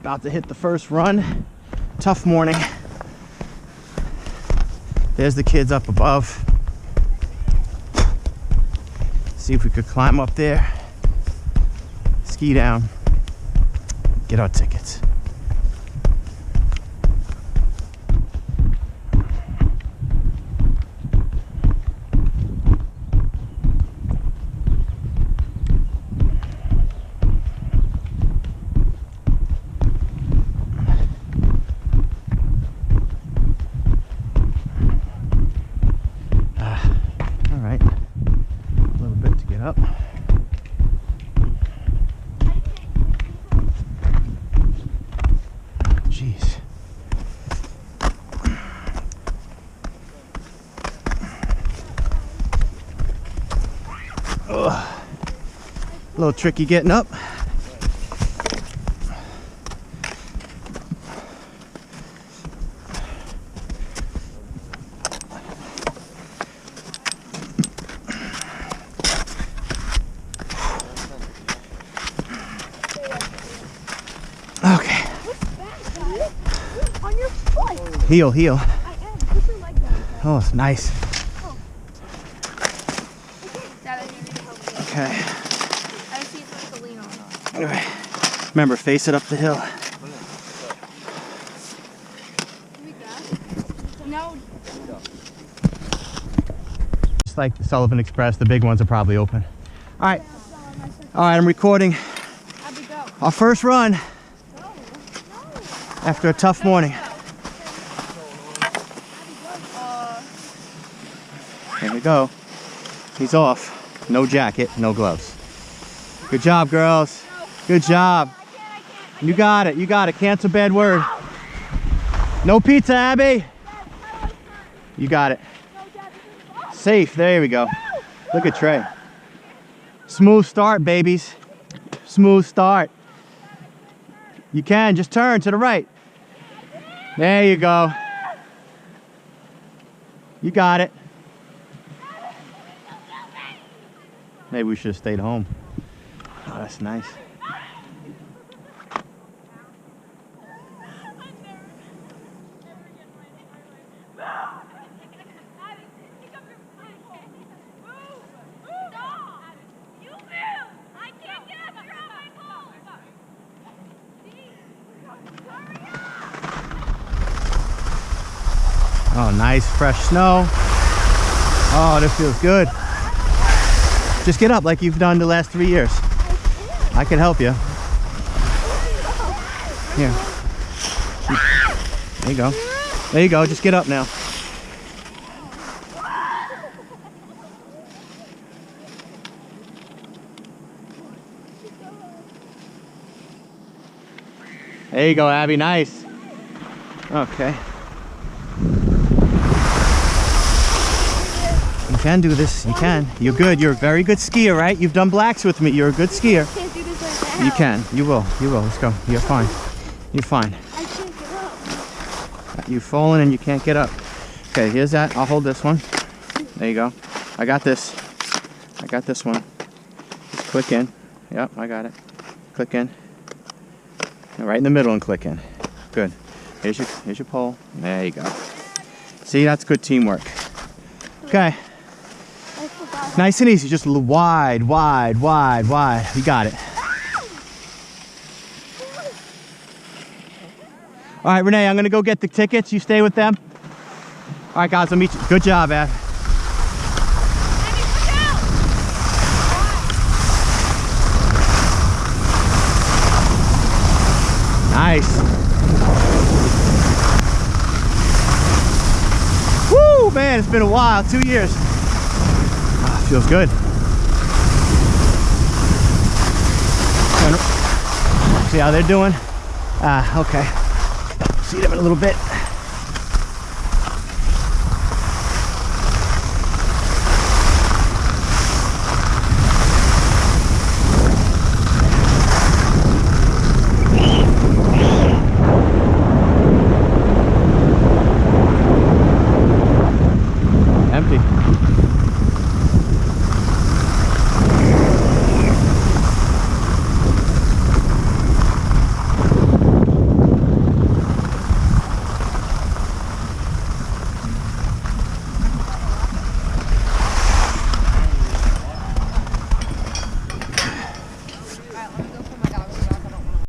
About to hit the first run. Tough morning. There's the kids up above. See if we could climb up there, ski down, get our tickets. Up. Jeez. Ugh. A little tricky getting up. Okay. On your foot. Heel, heel. I am. Push your leg down. Oh, it's nice. Oh. Dad, I need to help you. Okay. I see if there's a lean on. All right. Remember, face it up the hill. No. Just like the Sullivan Express, the big ones are probably open. All right. All right, I'm recording our first run after a tough morning. Here we go. He's off. No jacket, no gloves. Good job, girls. Good job. You got it. You got it. Cancel bad word. No pizza, Abby. You got it. Safe. There we go. Look at Trey. Smooth start, babies. Smooth start. You can. Just turn to the right. There you go. You got it. Maybe we should have stayed home. Oh, that's nice. Oh, nice fresh snow. Oh, this feels good. Just get up like you've done the last 3 years. I can help you. Here. There you go. There you go. Just get up now. There you go, Abby. Nice. Okay. You can do this. You can. You're good. You're a very good skier, right? You've done blacks with me. You're a good skier. I can't do this right now. You can. You will. You will. Let's go. You're fine. You're fine. I can't get up. You've fallen and you can't get up. Okay, here's that. I'll hold this one. There you go. I got this. I got this one. Just click in. Yep, I got it. Click in. And right in the middle and click in. Good. Here's your pole. There you go. See, that's good teamwork. Okay. Nice and easy. Just wide, wide, wide, wide. You got it. All right, Renee, I'm going to go get the tickets. You stay with them. All right, guys, I'll meet you. Good job, Ab. Nice. Woo, man, it's been a while. 2 years. Oh, feels good. See how they're doing? Okay. See them in a little bit.